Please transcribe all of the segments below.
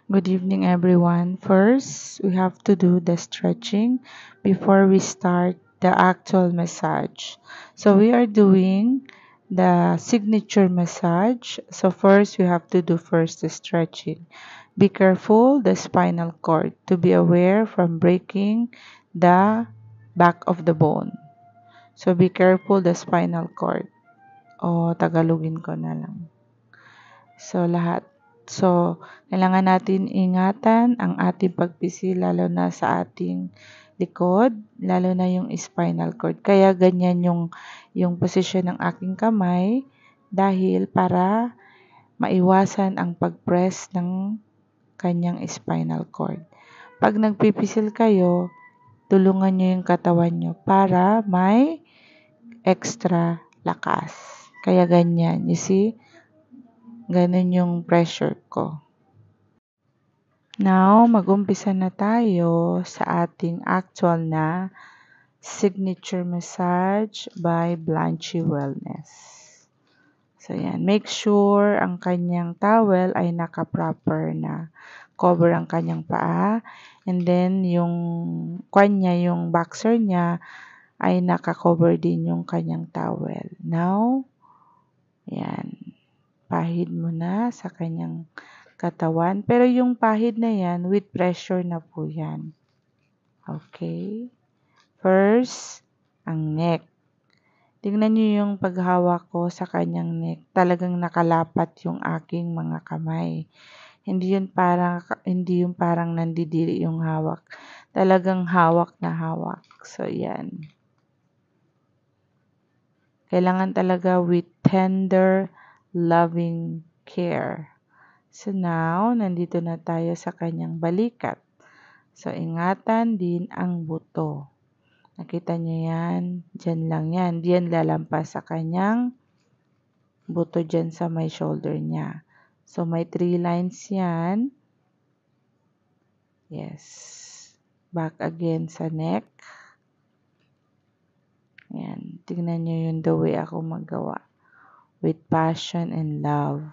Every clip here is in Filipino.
Good evening, everyone. First, we have to do the stretching before we start the actual massage. So, we are doing the signature massage. So, first, we have to do first the stretching. Be careful the spinal cord to be aware from breaking the back of the bone. So, be careful the spinal cord. O, Tagalogin ko na lang. So, lahat. So, kailangan natin ingatan ang ating pagpisil, lalo na sa ating likod, lalo na yung spinal cord. Kaya ganyan yung posisyon ng aking kamay dahil para maiwasan ang pag-press ng kanyang spinal cord. Pag nagpipisil kayo, tulungan nyo yung katawan nyo para may extra lakas. Kaya ganyan. You see? Ganun yung pressure ko. Now, mag-umpisa na tayo sa ating actual na signature massage by Blanchi Wellness. So, yan. Make sure ang kanyang towel ay naka-proper na cover ang kanyang paa. And then, yung kanya, yung boxer niya, ay naka-cover din yung kanyang towel. Now, yan. Pahid mo na sa kanyang katawan. Pero yung pahid na yan, with pressure na po yan. Okay? First, ang neck. Tingnan nyo yung paghawak ko sa kanyang neck. Talagang nakalapat yung aking mga kamay. Hindi yung parang nandidiri yung hawak. Talagang hawak na hawak. So, yan. Kailangan talaga with tender, loving care. So now, nandito na tayo sa kanyang balikat. So, ingatan din ang buto. Nakita niyo yan? Diyan lang yan. Diyan lalampas sa kanyang buto dyan sa may shoulder niya. So, may 3 lines yan. Yes. Back again sa neck. Yan. Tingnan niyo yung the way ako magawa. With passion and love.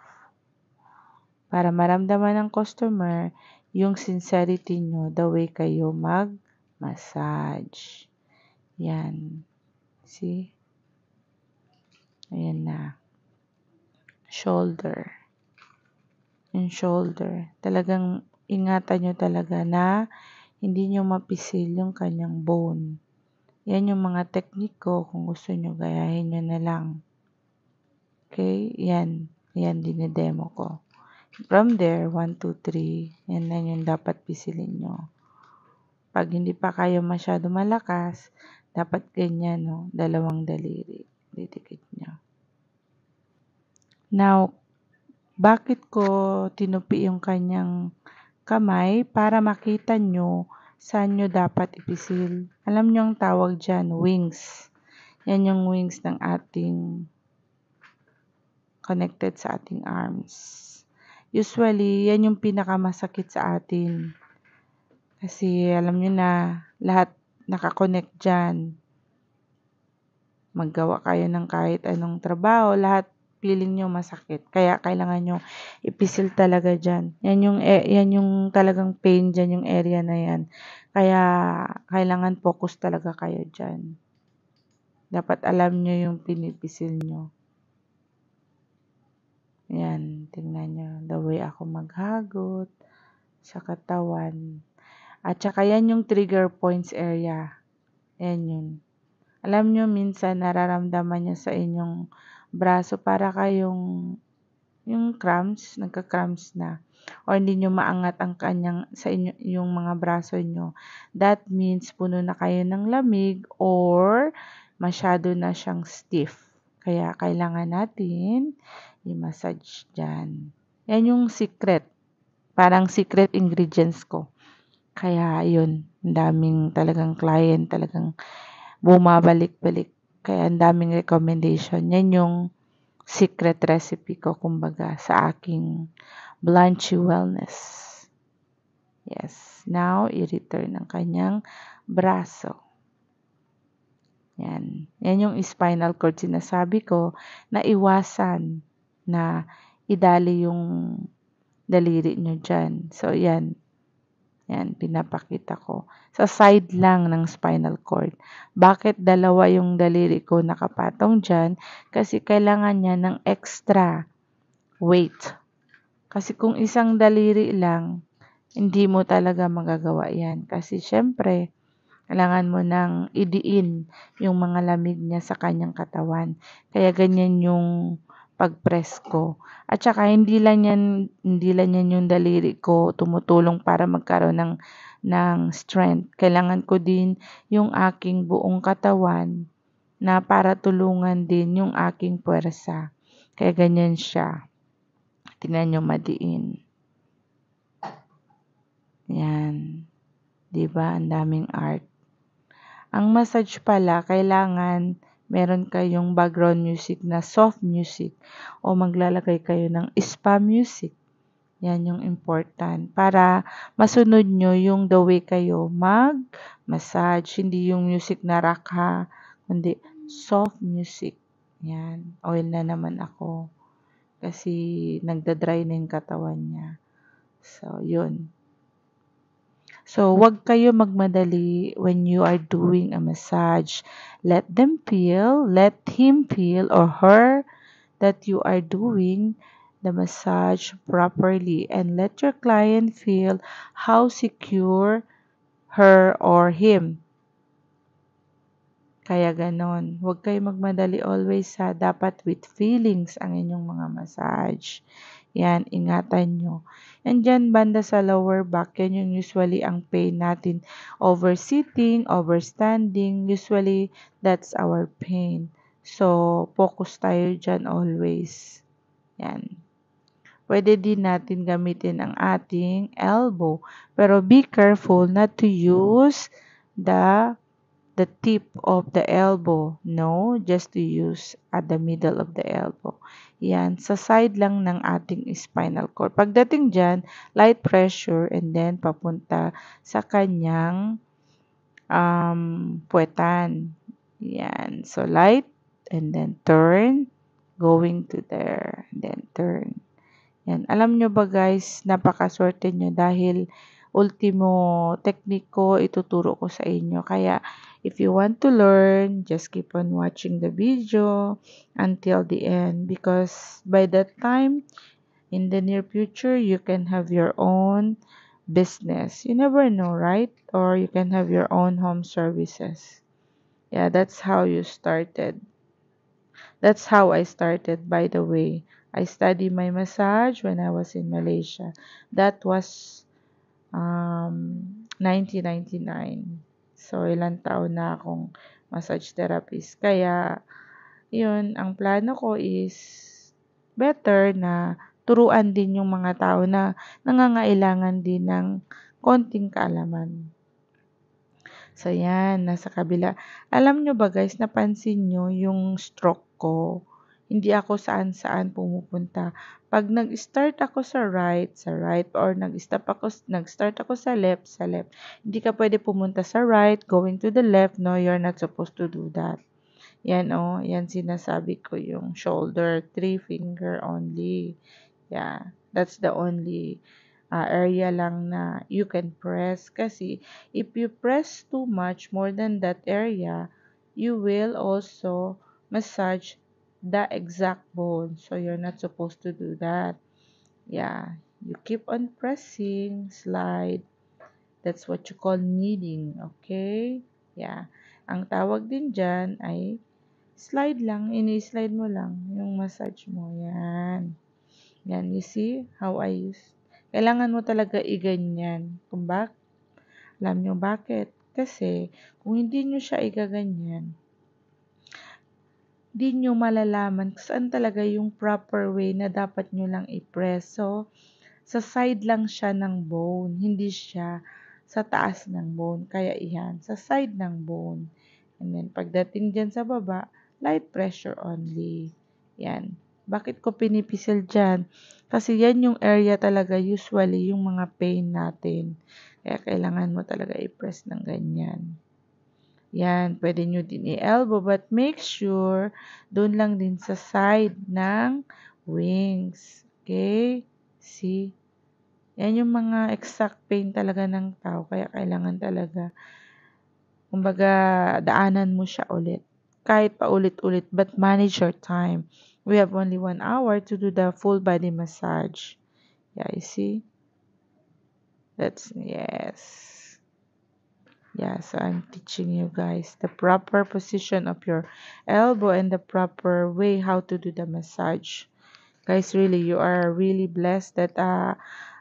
Para maramdaman ng customer yung sincerity nyo, the way kayo mag-massage. Yan. See? Ayan na. Shoulder. Yung shoulder. Talagang ingatan nyo talaga na hindi nyo mapisil yung kanyang bone. Yan yung mga technique ko. Kung gusto nyo, gayahin nyo na lang. Okay? Yan. Yan, dinedemo ko. From there, 1, 2, 3, yan na yung dapat pisilin nyo. Pag hindi pa kayo masyado malakas, dapat ganyan, no? 2 daliri. Didikit nyo. Now, bakit ko tinupi yung kanyang kamay? Para makita nyo saan nyo dapat ipisil. Alam nyo ang tawag dyan, wings. Yan yung wings ng ating connected sa ating arms. Usually, yan yung pinakamasakit sa atin. Kasi alam nyo na, lahat nakakonect dyan. Maggawa kayo ng kahit anong trabaho, lahat feeling nyo masakit. Kaya kailangan nyo ipisil talaga dyan. Yan yung talagang pain dyan, yung area na yan. Kaya kailangan focus talaga kayo dyan. Dapat alam nyo yung pinipisil nyo. Yan, tingnan nyo. The way ako maghagot sa katawan. At saka yan yung trigger points area. Yan yun. Alam nyo, minsan nararamdaman nyo sa inyong braso para kayong yung cramps, nagka-cramps na. O hindi nyo maangat ang kanyang sa inyo, yung mga braso nyo. That means puno na kayo ng lamig or masyado na siyang stiff. Kaya kailangan natin i-massage dyan. Yan yung secret. Parang secret ingredients ko. Kaya yun, ang daming talagang client, talagang bumabalik-balik. Kaya ang daming recommendation. Yan yung secret recipe ko, kumbaga, sa aking Blanchi Wellness. Yes. Now, i-return ang kanyang braso. Yan. Yan yung spinal cord sinasabi ko na iwasan na idali yung daliri nyo dyan. So, yan. Yan, pinapakita ko. Sa side lang ng spinal cord. Bakit dalawa yung daliri ko nakapatong dyan? Kasi kailangan niya ng extra weight. Kasi kung isang daliri lang, hindi mo talaga magagawa yan. Kasi syempre, kailangan mo nang idiin yung mga lamig niya sa kanyang katawan. Kaya ganyan yung pag-press ko. At saka hindi lang yan yung daliri ko tumutulong para magkaroon ng strength. Kailangan ko din yung aking buong katawan na para tulungan din yung aking puwersa. Kaya ganyan siya. Tingnan nyo madiin. Yan. 'Di ba? Ang daming art. Ang massage pala, kailangan meron kayong background music na soft music o maglalagay kayo ng spa music. Yan yung important. Para masunod nyo yung the way kayo mag-massage. Hindi yung music na rock ha, kundi soft music. Yan. Oil na naman ako. Kasi nagda-dry na yung katawan niya. So, yun. So, wag kayo magmadali when you are doing a massage. Let him feel or her that you are doing the massage properly and let your client feel how secure her or him. Kaya ganon. Huwag kayo magmadali always ha. Dapat with feelings ang inyong mga massage. Yan, ingatan nyo. And dyan, banda sa lower back, yan yung usually ang pain natin. Over sitting, over standing, usually that's our pain. So, focus tayo dyan always. Yan. Pwede din natin gamitin ang ating elbow. Pero be careful not to use the tip of the elbow. No, just to use at the middle of the elbow. Yan, sa side lang ng ating spinal cord. Pagdating dyan, light pressure and then papunta sa kanyang puwetan. Yan, so light and then turn, going to there, and then turn. Yan, alam nyo ba guys, napakaswerte nyo dahil ultimo technique ko ituturo ko sa inyo. Kaya, if you want to learn, just keep on watching the video until the end because by that time, in the near future, you can have your own business. You never know, right? Or you can have your own home services. Yeah, that's how you started. That's how I started, by the way. I studied my massage when I was in Malaysia. That was 1999. So, ilang taon na akong massage therapist. Kaya, yun, ang plano ko is better na turuan din yung mga tao na nangangailangan din ng konting kaalaman. So, yan, nasa kabila. Alam nyo ba guys, napansin nyo yung stroke ko? Hindi ako saan-saan pumupunta. Pag nag-start ako sa right, or nag-start ako sa left. Hindi ka pwede pumunta sa right, going to the left. No, you're not supposed to do that. Yan yan sinasabi ko yung shoulder, 3 finger only. Yeah, that's the only area lang na you can press. Kasi if you press too much more than that area, you will also massage the exact bone. So, you're not supposed to do that. Yeah, you keep on pressing, slide. That's what you call kneading, okay? Yeah. Ang tawag din dyan ay slide lang. Ini-slide mo lang yung massage mo. Yan. Yan, you see how I use. Kailangan mo talaga iganyan. Alam nyo bakit? Kasi, kung hindi nyo siya igaganyan, di nyo malalaman kung saan talaga yung proper way na dapat nyo lang i-press. So, sa side lang siya ng bone, hindi siya sa taas ng bone. Kaya iyan, sa side ng bone. And then, pagdating dyan sa baba, light pressure only. Yan. Bakit ko pinipisil dyan? Kasi yan yung area talaga usually yung mga pain natin. Kaya kailangan mo talaga i-press ng ganyan. Yan, pwede nyo din i-elbow but make sure doon lang din sa side ng wings. Okay? See? Yan yung mga exact pain talaga ng tao. Kaya kailangan talaga, kumbaga, daanan mo siya ulit. Kahit paulit-ulit, but manage your time. We have only 1 hour to do the full body massage. Yeah, you see? Yes. Yeah, so I'm teaching you guys the proper position of your elbow and the proper way how to do the massage. Guys, really, you are really blessed that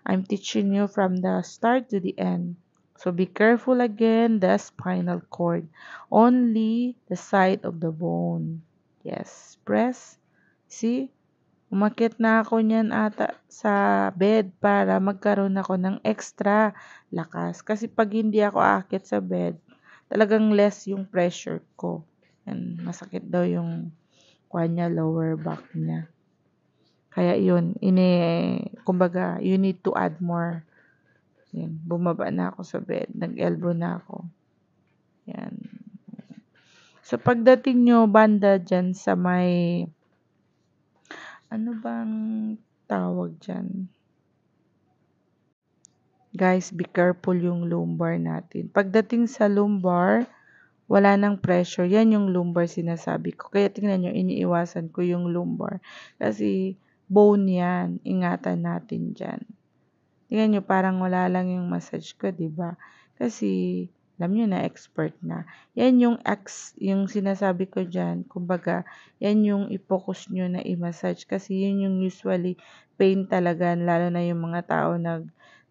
I'm teaching you from the start to the end. So be careful again, the spinal cord. Only the side of the bone. Yes, press. See? Umakyat na ako niyan ata sa bed para magkaroon ako ng extra lakas. Kasi pag hindi ako aakyat sa bed, talagang less yung pressure ko. And masakit daw yung niya, lower back niya. Kaya yun, kumbaga, you need to add more. Yan, bumaba na ako sa bed, nag-elbow na ako. Yan. So, pagdating nyo, banda dyan sa may, ano bang tawag dyan? Guys, be careful yung lumbar natin. Pagdating sa lumbar, wala nang pressure. Yan yung lumbar sinasabi ko. Kaya tingnan nyo, iniiwasan ko yung lumbar. Kasi bone yan. Ingatan natin dyan. Tingnan nyo, parang wala lang yung massage ko, diba? Kasi, alam nyo na, expert na. Yan yung sinasabi ko dyan. Kumbaga, yan yung i-focus nyo na i-massage. Kasi yun yung usually pain talaga, lalo na yung mga tao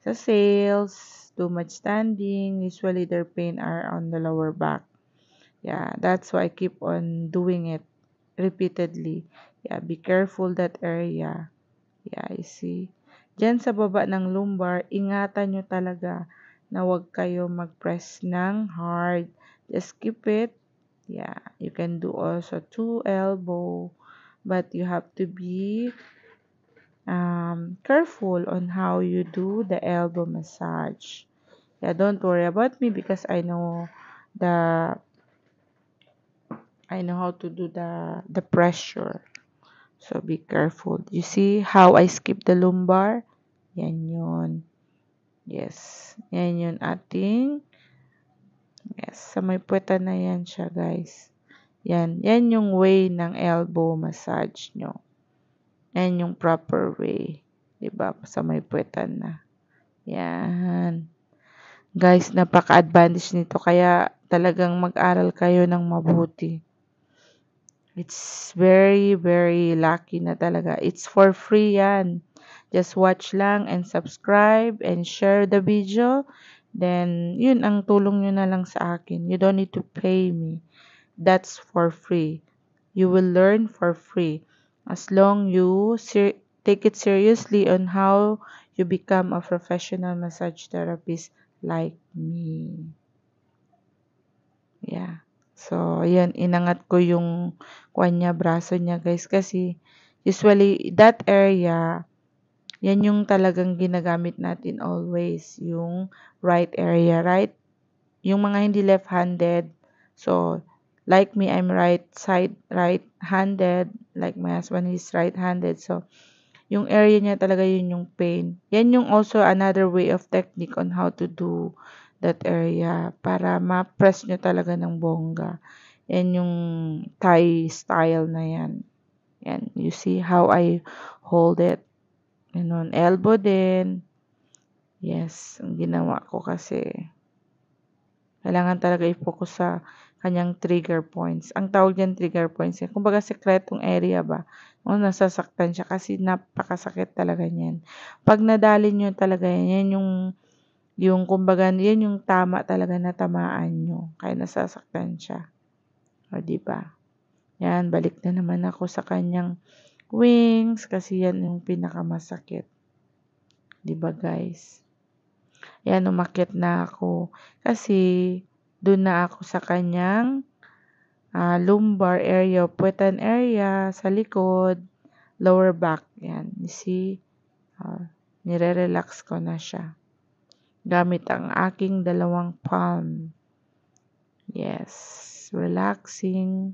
sa sales, too much standing. Usually, their pain are on the lower back. Yeah, that's why I keep on doing it repeatedly. Yeah, be careful that area. Yeah, you see. Diyan sa baba ng lumbar, ingatan nyo talaga na huwag kayo mag-press ng hard. Just keep it. Yeah, you can do also 2 elbow. But you have to be careful on how you do the elbow massage. Yeah, don't worry about me because the I know how to do the pressure. So be careful. You see how I skip the lumbar? Yan yun. Yes. Yan yun ating. Yes. Sa may puweta na yan siya, guys. Yan. Yan yung way ng elbow massage nyo. Yan yung proper way. Diba? Sa may puweta na. Yan. Guys, napaka-advantage nito. Kaya talagang mag-aral kayo ng mabuti. It's very, very lucky na talaga. It's for free yan. Just watch lang and subscribe and share the video. Then, yun ang tulong nyo na lang sa akin. You don't need to pay me. That's for free. You will learn for free. As long you take it seriously on how you become a professional massage therapist like me. Yeah. So, ayan, inangat ko yung braso niya, guys. Kasi, usually, that area, yan yung talagang ginagamit natin always. Yung right area, right? Yung mga hindi left-handed. So, like me, I'm right-handed. Like my husband, he's right-handed. So, yung area niya talaga yun yung pain. Yan yung also another way of technique on how to do that area para ma-press nyo talaga ng bongga. Yan yung Thai style na yan. Yan. You see how I hold it. Ganun. Elbow din. Yes. Ang ginawa ko kasi kailangan talaga i-focus sa kanyang trigger points. Ang tawag diyan trigger points. Kumbaga sekretong area ba? O nasasaktan siya kasi napakasakit talaga niyan. Pag nadali nyo talaga yan yung kumbaga yan yung tama talaga na tamaan nyo. Kaya nasasaktan siya. O diba? Yan, balik na naman ako sa kanyang wings kasi yan yung pinakamasakit. Diba guys? Yan, umakyat na ako. Kasi doon na ako sa kanyang lumbar area, puwetan area, sa likod, lower back. Yan, you see, nire-relax ko na siya. Gamit ang aking dalawang palm. Yes, relaxing.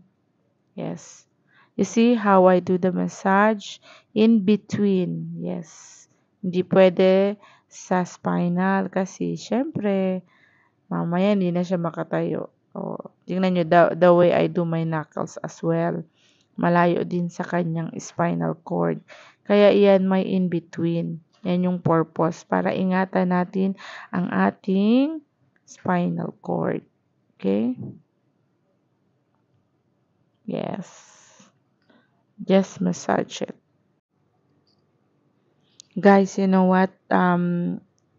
Yes. You see how I do the massage? In between. Yes. Hindi pwede sa spinal kasi syempre mamaya hindi na siya makatayo. Tingnan nyo the way I do my knuckles as well. Malayo din sa kanyang spinal cord. Kaya iyan may in between. Yan yung purpose para ingatan natin ang ating spinal cord. Okay? Yes. Just massage it. Guys, you know what?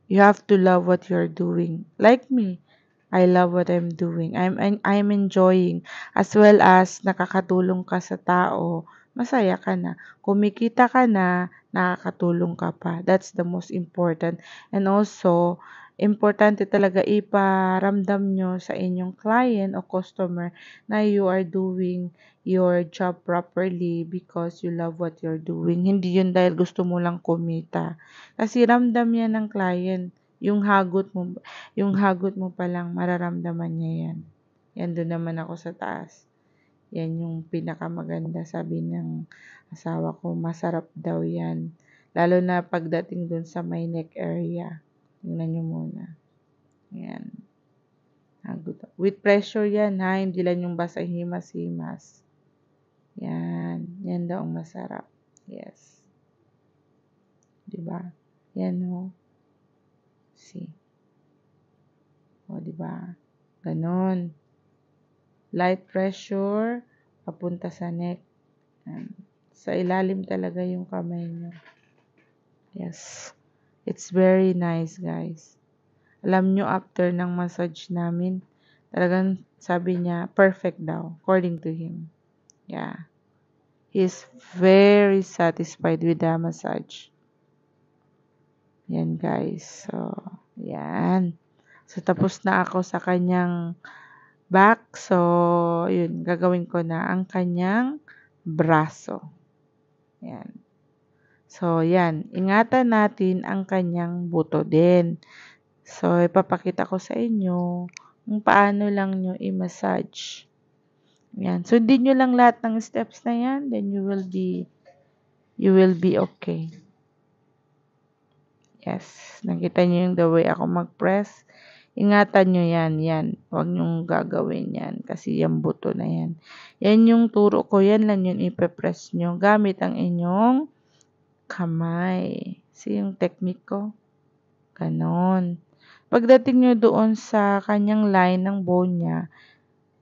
You have to love what you're doing. Like me, I love what I'm doing. I'm enjoying as well as nakakatulong ka sa tao. Masaya ka na. Kumikita ka na, nakakatulong ka pa. That's the most important. And also, importante talaga iparamdam nyo sa inyong client o customer na you are doing your job properly because you love what you're doing. Hindi yun dahil gusto mo lang kumita. Kasi ramdam yan ng client. Yung hagot mo pa lang, mararamdaman niya yan. Yan, doon naman ako sa taas. Yan yung pinakamaganda, sabi ng asawa ko, masarap daw yan. Lalo na pagdating doon sa my neck area. Tingnan nyo muna. Yan. Hagot. With pressure yan ha, hindi lang yung basta himas-himas. Yan. Yan daw ang masarap. Yes. Diba? Yan o. See. O, diba? Ganon. Light pressure, papunta sa neck. Sa ilalim talaga yung kamay nyo. Yes. It's very nice, guys. Alam nyo, after ng massage namin, talagang sabi niya, perfect daw, according to him. Yeah. He's very satisfied with the massage. Yan, guys. So, yan. So, tapos na ako sa kanyang back. So, yun, gagawin ko na ang kanyang braso. Yan. So, yan. Ingatan natin ang kanyang buto din. So, ipapakita ko sa inyo kung paano lang nyo i-massage. Yan. Sundin nyo lang lahat ng steps na yan. Then, you will be okay. Yes. Nakita nyo yung the way ako mag-press. Ingatan nyo yan. Yan. Huwag nyo gagawin yan. Kasi yung buto na yan. Yan yung turo ko. Yan lang yun ipe-press nyo. Gamit ang inyong kamay. See yung technique ko? Ganon. Pagdating nyo doon sa kanyang line ng bone niya,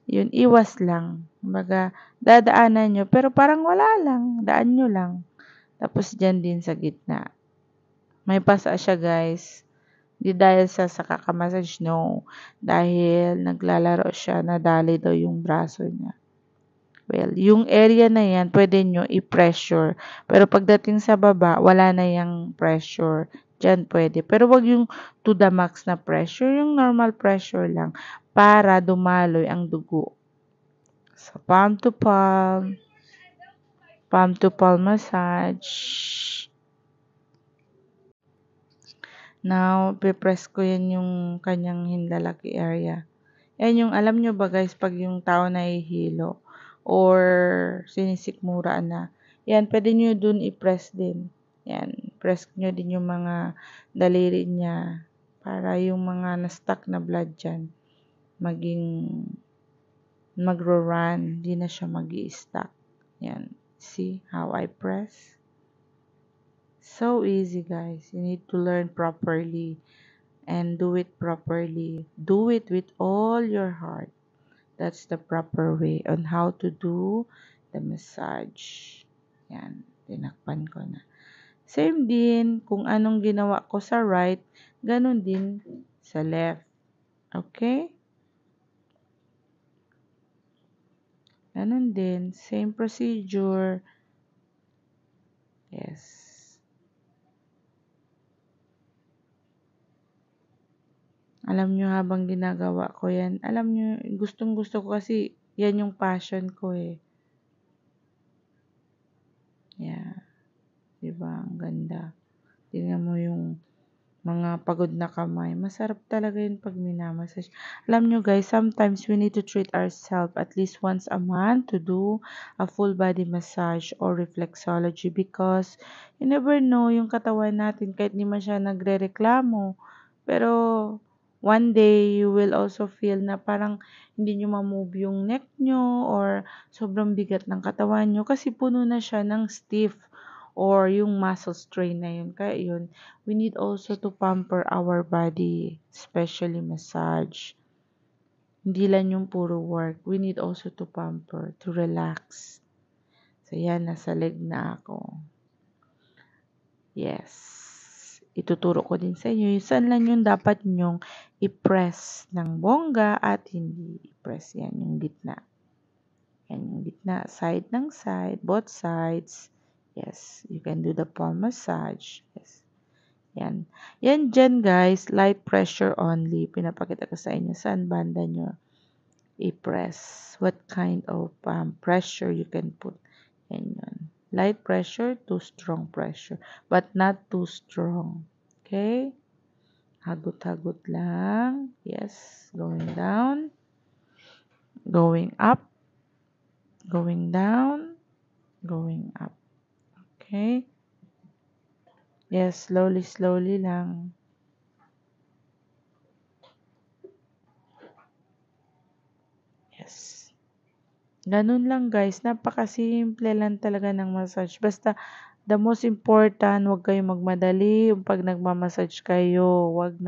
yun, iwas lang. Kumbaga, dadaanan nyo. Pero parang wala lang. Daan nyo lang. Tapos dyan din sa gitna. May pasa siya, guys. Di dahil sa kakamassage, no. Dahil naglalaro siya, nadali daw yung braso niya. Well, yung area na yan, pwede nyo i-pressure. Pero pagdating sa baba, wala na yung pressure. Diyan pwede. Pero wag yung to the max na pressure. Yung normal pressure lang para dumaloy ang dugo. So, palm to palm. Palm to palm massage. Now, pipress ko yan yung kanyang hindalaki area. Yan yung, alam nyo ba guys, pag yung tao nahihilo or sinisikmura na, yan, pwede nyo dun i-press din. Yan, press nyo din yung mga daliri niya para yung mga na-stuck na blood dyan magro-run, di na siya mag-i-stuck. Yan, see how I press? So easy, guys. You need to learn properly and do it properly. Do it with all your heart. That's the proper way on how to do the massage. Yan, tinakpan ko na. Same din, kung anong ginawa ko sa right, ganun din sa left. Okay? Ganun din, same procedure. Yes. Alam nyo, habang ginagawa ko yan, alam nyo, gustong gusto ko kasi yan yung passion ko eh. Yeah. Diba? Ang ganda. Tingnan mo yung mga pagod na kamay. Masarap talaga yun pag minamassage. Alam nyo guys, sometimes we need to treat ourselves at least once a month to do a full body massage or reflexology because you never know yung katawan natin kahit di man siya nagre-reklamo. Pero one day you will also feel na parang hindi nyo ma-move yung neck nyo or sobrang bigat ng katawan nyo kasi puno na siya ng stiff or yung muscle strain na yun. Kaya yun, we need also to pamper our body, especially massage. Hindi lang yung puro work. We need also to pamper, to relax. So, yan, nasa leg na ako. Yes. Ituturo ko din sa inyo, saan lang yung dapat nyong i-press ng bongga at hindi i-press. Yan, yung gitna. Yan, yung gitna. Side ng side, both sides. Yes, you can do the palm massage. Yes. Yan. Yan dyan guys, light pressure only. Pinapakita ko sa inyo saan banda nyo i-press. What kind of pressure you can put. Yan yun. Light pressure to strong pressure. But not too strong. Okay? Hagot-hagot lang. Yes. Going down. Going up. Going down. Going up. Okay? Yes, slowly lang. Yes. Ganun lang guys, napakasimple lang talaga ng massage. Basta, the most important, huwag kayong magmadali. Pag nagmamassage kayo, wag.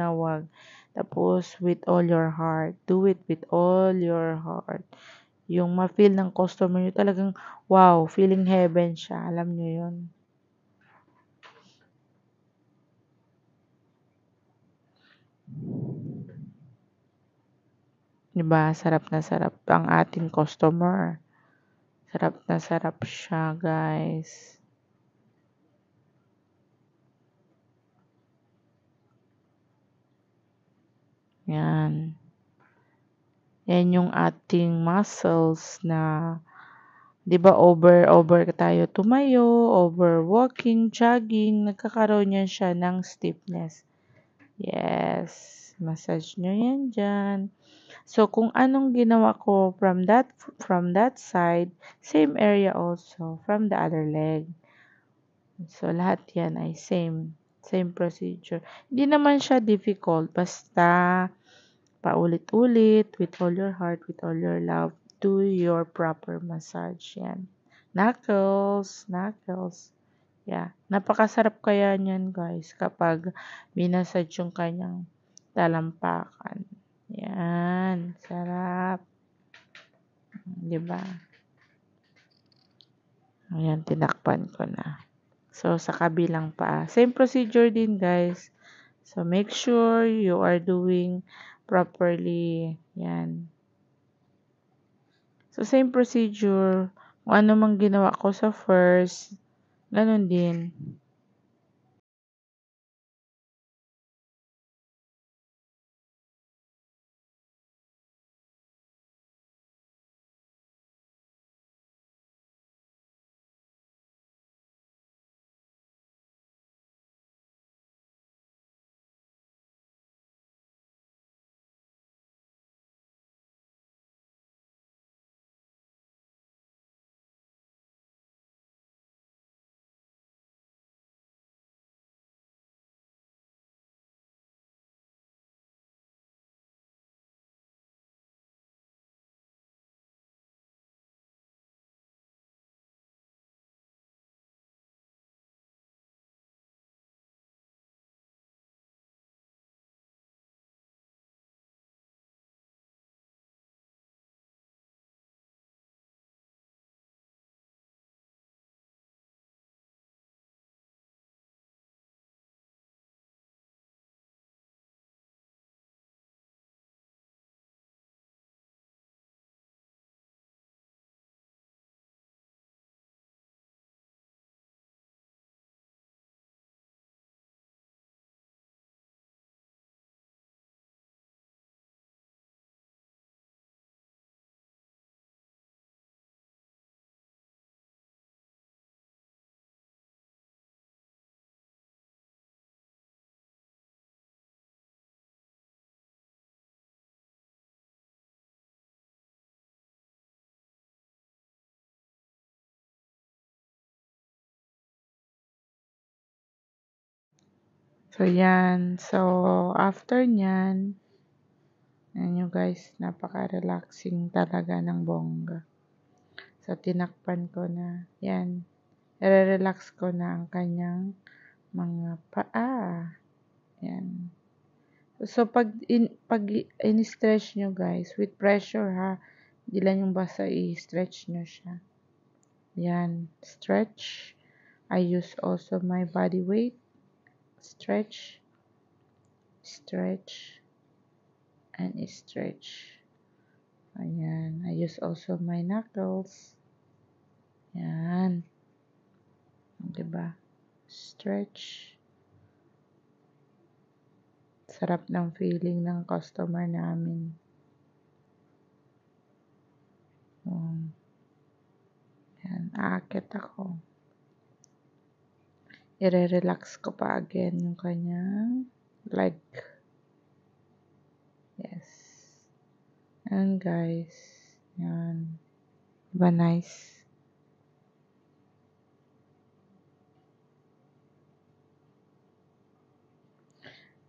Tapos, with all your heart. Do it with all your heart. Yung ma-feel ng customer nyo talagang, wow, feeling heaven siya. Alam nyo yun. Diba? Sarap na sarap ang ating customer. Sarap na sarap siya, guys. Yan. Yan yung ating muscles na, di ba, over tayo tumayo, over walking, jogging, nagkakaroon yan siya ng stiffness. Yes. Massage nyo yan dyan. So, kung anong ginawa ko from that side, same area also from the other leg. So, lahat yan ay same procedure. Hindi naman siya difficult, basta paulit-ulit, with all your heart, with all your love, do your proper massage. Yan. Knuckles. Yeah. Napakasarap kaya niyan, guys, kapag minasage yung kanyang talampakan. Yan. Sarap. Diba? Ayan, tinakpan ko na. So, sa kabilang paa. Same procedure din, guys. So, make sure you are doing properly. Yan. So, same procedure. Kung ano mang ginawa ko sa first, ganun din. So, yan. So, after nyan, yan nyo guys, napaka-relaxing talaga ng bongga. So, tinakpan ko na. Yan. I-relax ko na ang kanyang mga paa. Yan. So, pag in-stretch nyo guys, with pressure ha, hindi lang yung basta i-stretch nyo siya. Yan. Stretch. I use also my body weight. Stretch. Stretch. And stretch. Ayan. I use also my knuckles. Yan. Diba? Stretch. Sarap ng feeling ng customer namin. Yan. Aakit ako. I-relax ko pa again yung kanyang leg. Yes. And guys. Yan. Diba nice?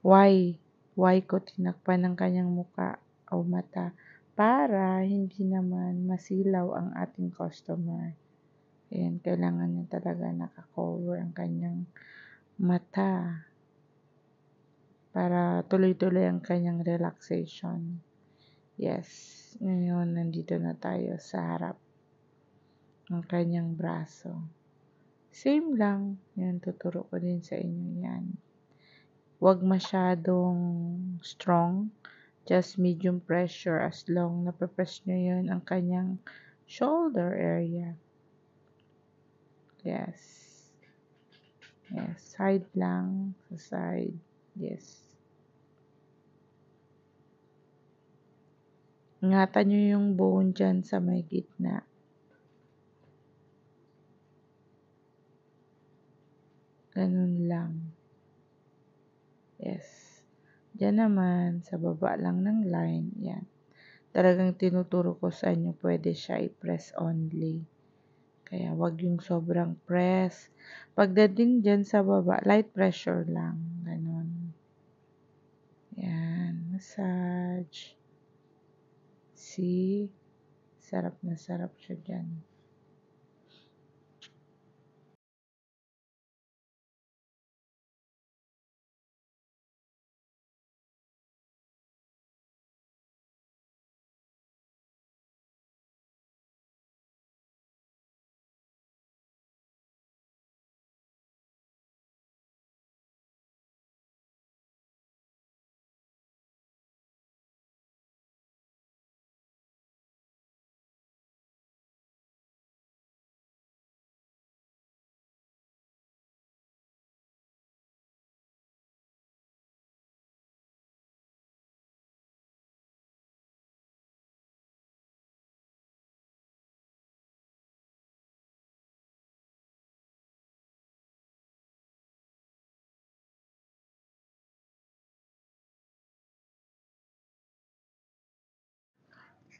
Why ko tinakpan ng kanyang muka o mata? Para hindi naman masilaw ang ating customer. Ayan, kailangan niya talaga nakakover ang kanyang mata para tuloy-tuloy ang kanyang relaxation. Yes, ngayon nandito na tayo sa harap ng kanyang braso. Same lang, yan tuturo ko din sa inyo yan. Huwag masyadong strong, just medium pressure as long na press nyo yun ang kanyang shoulder area. Yes. Yes, side lang, sa side. Yes. Ingatan nyo yung bone dyan sa may gitna. Ganun lang. Yes. Diyan naman, sa baba lang ng line. Yan. Talagang tinuturo ko sa inyo, pwede siya i-press only. Kaya wag yung sobrang press. Pagdating dyan sa baba, light pressure lang. Ganun. Yan. Massage. See? Sarap na sarap siya dyan.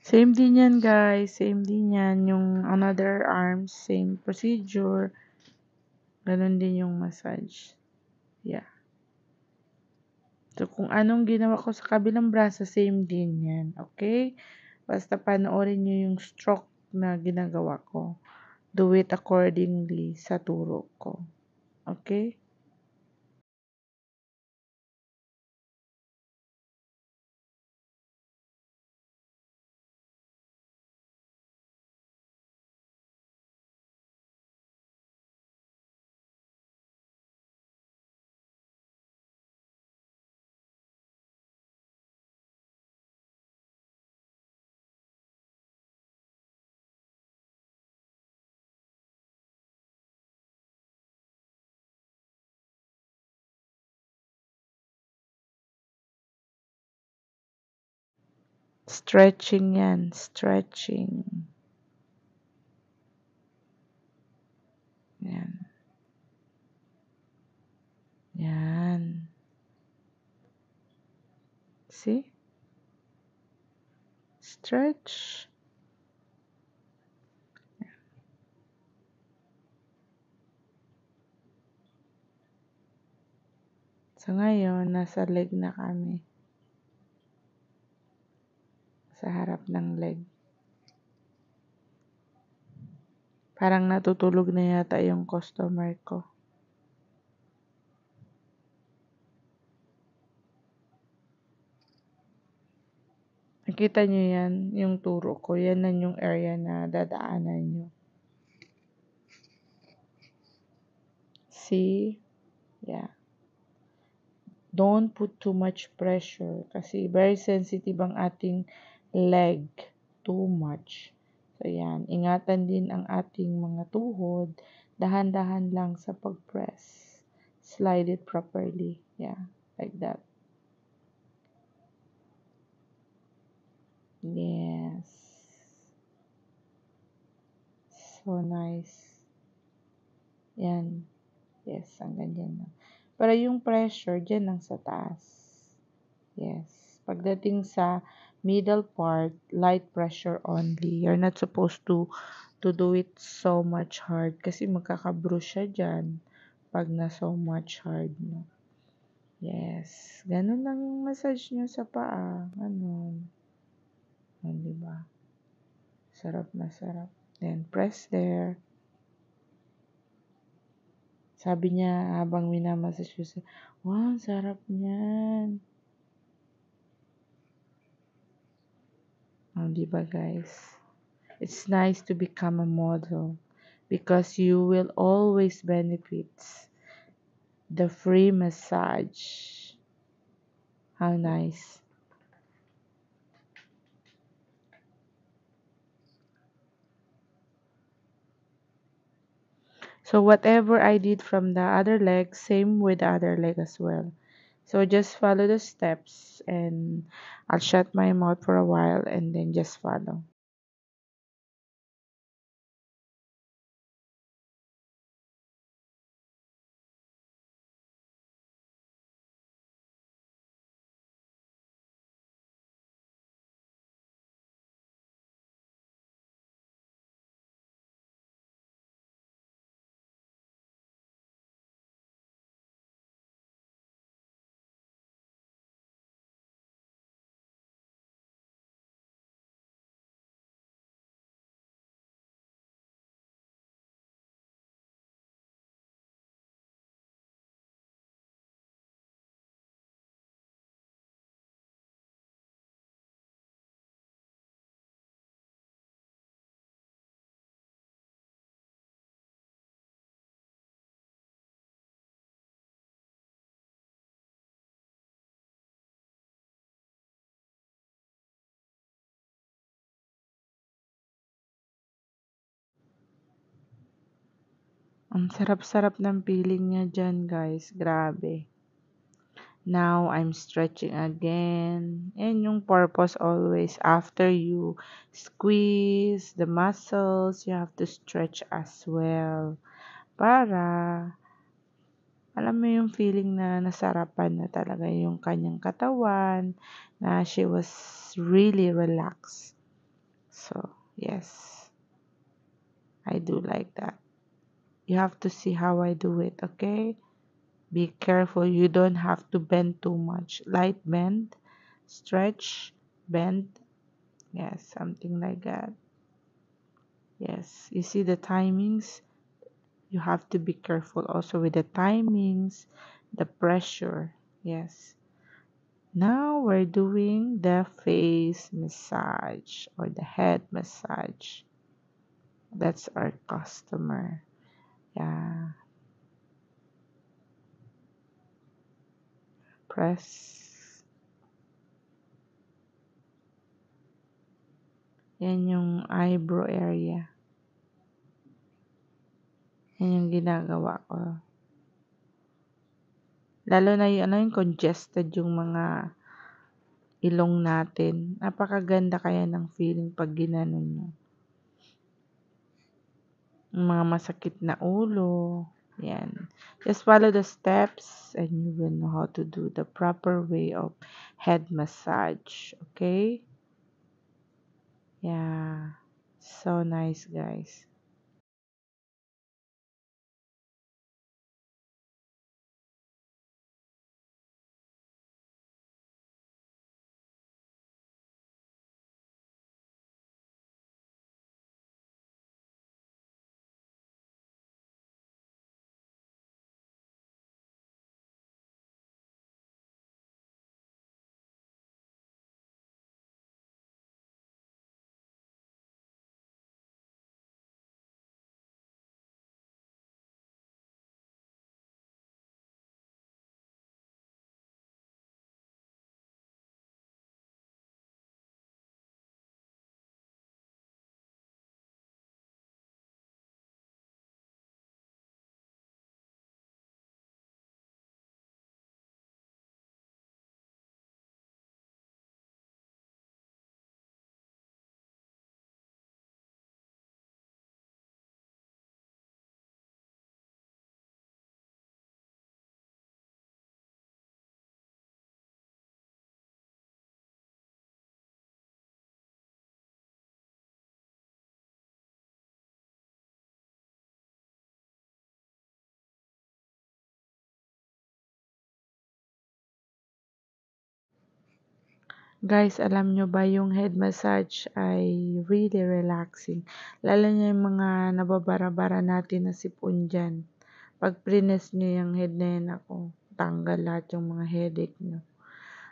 Same din yan guys. Same din yan. Yung another arm, same procedure. Ganun din yung massage. Yeah. So, kung anong ginawa ko sa kabilang braso, same din yan. Okay? Basta panoorin nyo yung stroke na ginagawa ko. Do it accordingly sa turo ko. Okay? Stretching yan. Stretching. Yan. Yan. See? Stretch. So, ngayon, nasa leg na kami. Sa harap ng leg. Parang natutulog na yata yung customer ko. Nakita nyo yan, yung turo ko. Yan na yung area na dadaanan nyo. See? Yeah. Don't put too much pressure kasi very sensitive ang ating leg. Too much. So, yan. Ingatan din ang ating mga tuhod. Dahan-dahan lang sa pag-press. Slide it properly. Yeah. Like that. Yes. So nice. Yan. Yes, ang ganyan na. Pero yung pressure, dyan lang sa taas. Yes. Pagdating sa middle part, light pressure only. You're not supposed to do it so much hard kasi magkakabruise siya dyan pag na so much hard. No? Yes. Ganun lang yung massage nyo sa paa. Ganun. O, diba? Sarap na sarap. Then, press there. Sabi niya habang minamassage ko siya, wow, sarap niyan. Oh, diba guys? It's nice to become a model because you will always benefit the free massage. How nice. So whatever I did from the other leg, same with the other leg as well. So just follow the steps and I'll shut my mouth for a while and then just follow. Ang sarap-sarap ng feeling niya dyan, guys. Grabe. Now, I'm stretching again. And yung purpose always, after you squeeze the muscles, you have to stretch as well. Para, alam mo yung feeling na nasarapan na talaga yung kanyang katawan, na she was really relaxed. So, yes. I do like that. You have to see how I do it, okay? Be careful. You don't have to bend too much. Light bend, stretch, bend. Yes, something like that. Yes, you see the timings. You have to be careful also with the timings, the pressure. Yes. Now we're doing the face massage or the head massage. That's our customer. Yeah. Press. Yan yung eyebrow area. Yan yung ginagawa ko. Lalo na yung, yung congested yung mga ilong natin. Napakaganda kaya ng feeling pag ginanon nyo. Yung mga masakit na ulo. Yan. Just follow the steps and you will know how to do the proper way of head massage. Okay? Yeah. So nice, guys. Guys, alam nyo ba yung head massage ay really relaxing. Lalo na yung mga nababara-bara natin na sipon dyan. Pag prines nyo yung head na yan ako, tanggal lahat yung mga headache nyo.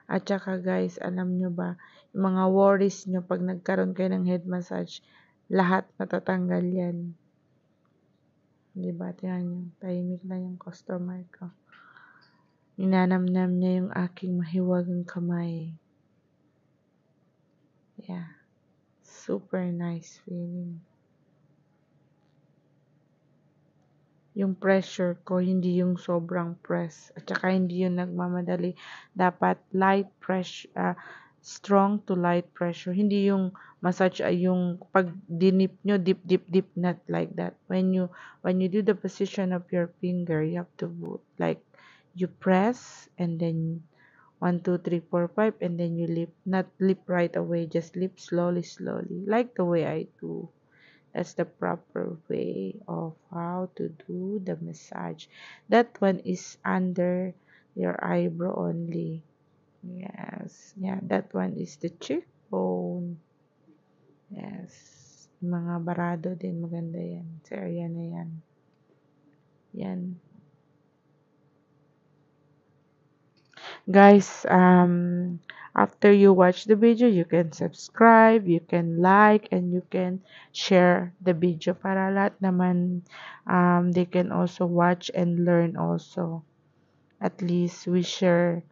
At saka guys, alam nyo ba, yung mga worries nyo pag nagkaroon kayo ng head massage, lahat matatanggal yan. Diba? Tingnan nyo, tahimik na yung customer ko. Ninanamnam niya yung aking mahiwagang kamay. Yeah. Super nice feeling. Yung pressure ko, hindi yung sobrang press. At saka hindi yung nagmamadali. Dapat light pressure, strong to light pressure. Hindi yung massage ay yung pag dinip nyo, dip, dip, dip, not like that. When you do the position of your finger, you have to like, you press, and then 1, 2, 3, 4, 5, and then you lift. Not lift right away, just lift slowly, slowly. Like the way I do. That's the proper way of how to do the massage. That one is under your eyebrow only. Yes. Yeah, that one is the cheekbone. Yes. Mga barado din, maganda yan. Sa area na yan. Yan. Guys, after you watch the video, you can subscribe, you can like, and you can share the video para lahat naman they can also watch and learn also. At least we sharing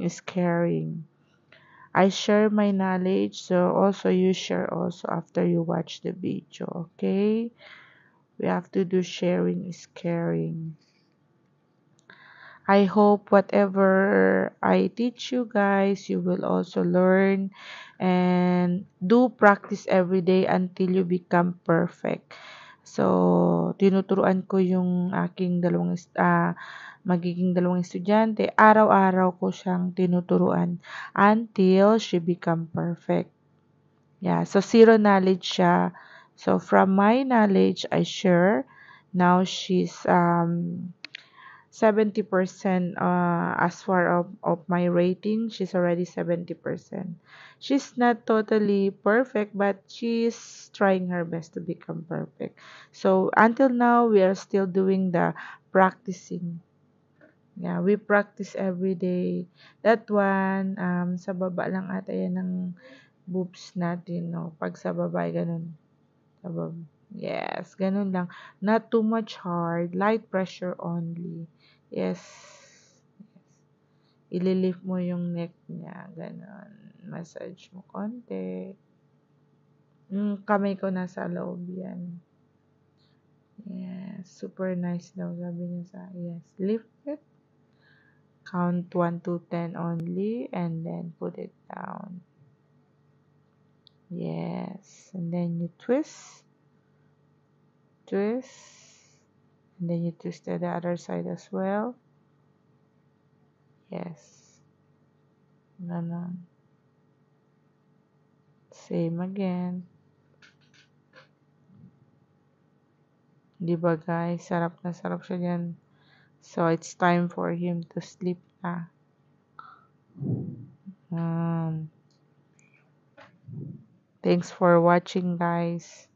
is caring. I share my knowledge, so also you share also after you watch the video, okay? We have to do sharing is caring. I hope whatever I teach you guys, you will also learn and do practice every day until you become perfect. So, tinuturuan ko yung aking magiging dalawang estudyante. Araw-araw ko siyang tinuturuan until she become perfect. Yeah, so zero knowledge siya. So, from my knowledge, I share. Now, she's 70% as far of my rating. She's already 70%. She's not totally perfect, but she's trying her best to become perfect. So until now, we are still doing the practicing. Yeah, we practice every day. That one, sa baba lang ata yan ng boobs natin, no? Pag sa baba, ganun. Sa baba. Yes, ganun lang. Not too much hard. Light pressure only. Yes. Ililift mo yung neck niya. Ganon. Massage mo konti. Yung kamay ko nasa loob yan. Yes. Super nice daw. Sabi niya sa, yes. Lift it. Count 1 to 10 only. And then put it down. Yes. And then you twist. Twist. And then you twist to the other side as well. Yes. Ganon. Same again. Di ba guys? Sarap na sarap siya dyan. So, it's time for him to sleep na. Thanks for watching guys.